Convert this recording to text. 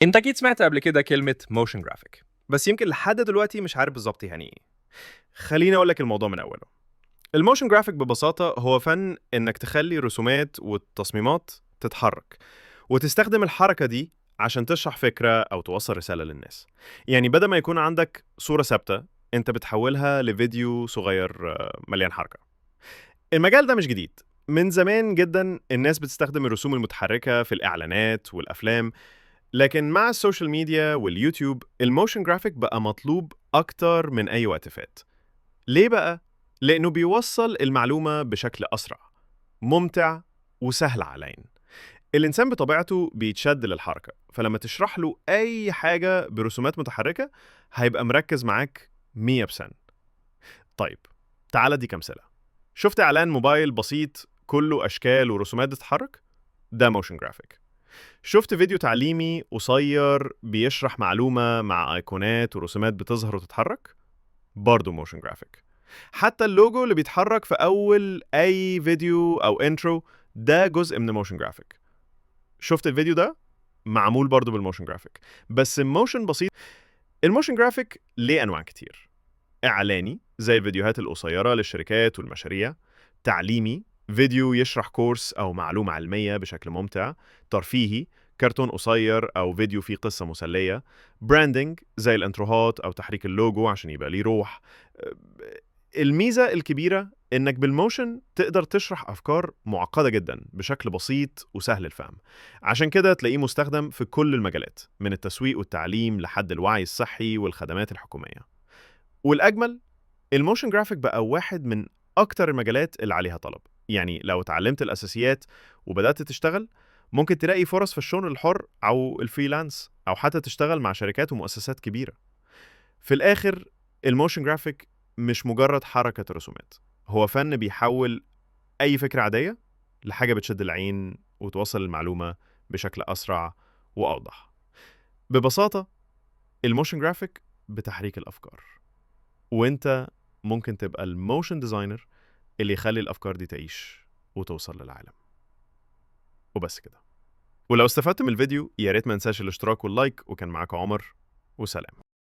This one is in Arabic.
انت اكيد سمعت قبل كده كلمة موشن جرافيك، بس يمكن لحد دلوقتي مش عارف بالظبط يعني ايه. خليني اقول لك الموضوع من اوله. الموشن جرافيك ببساطة هو فن انك تخلي رسومات والتصميمات تتحرك، وتستخدم الحركة دي عشان تشرح فكرة او توصل رسالة للناس. يعني بدل ما يكون عندك صورة ثابتة، انت بتحولها لفيديو صغير مليان حركة. المجال ده مش جديد. من زمان جدا الناس بتستخدم الرسوم المتحركة في الإعلانات والأفلام، لكن مع السوشيال ميديا واليوتيوب الموشن جرافيك بقى مطلوب أكتر من أي وقت فات. ليه بقى؟ لأنه بيوصل المعلومة بشكل أسرع، ممتع، وسهل على العين. الإنسان بطبيعته بيتشد للحركة، فلما تشرح له أي حاجة برسومات متحركة هيبقى مركز معاك 100%. طيب، تعال دي أمثلة. شفت إعلان موبايل بسيط كله أشكال ورسومات بتتحرك؟ ده موشن جرافيك. شفت فيديو تعليمي قصير بيشرح معلومة مع ايقونات ورسومات بتظهر وتتحرك؟ برضه موشن جرافيك. حتى اللوجو اللي بيتحرك في أول أي فيديو أو انترو ده جزء من الموشن جرافيك. شفت الفيديو ده؟ معمول برضه بالموشن جرافيك، بس الموشن بسيط. الموشن جرافيك ليه أنواع كتير: إعلاني زي الفيديوهات القصيرة للشركات والمشاريع، تعليمي فيديو يشرح كورس أو معلومة علمية بشكل ممتع، ترفيهي كرتون قصير أو فيديو فيه قصة مسلية، براندنج زي الانتروهات أو تحريك اللوجو عشان يبقى ليه روح. الميزة الكبيرة إنك بالموشن تقدر تشرح أفكار معقدة جدا بشكل بسيط وسهل الفهم. عشان كده تلاقيه مستخدم في كل المجالات، من التسويق والتعليم لحد الوعي الصحي والخدمات الحكومية. والأجمل، الموشن جرافيك بقى واحد من أكتر المجالات اللي عليها طلب. يعني لو اتعلمت الأساسيات وبدأت تشتغل، ممكن تلاقي فرص في الشغل الحر أو الفريلانس، أو حتى تشتغل مع شركات ومؤسسات كبيرة. في الآخر، الموشن جرافيك مش مجرد حركة رسومات، هو فن بيحول أي فكرة عادية لحاجة بتشد العين وتوصل المعلومة بشكل أسرع وأوضح. ببساطة، الموشن جرافيك بتحريك الأفكار، وانت ممكن تبقى الموشن ديزاينر اللي يخلي الافكار دي تعيش وتوصل للعالم. وبس كده. ولو استفدت من الفيديو يا ريت ما ننساش الاشتراك واللايك، وكان معاكم عمر، وسلام.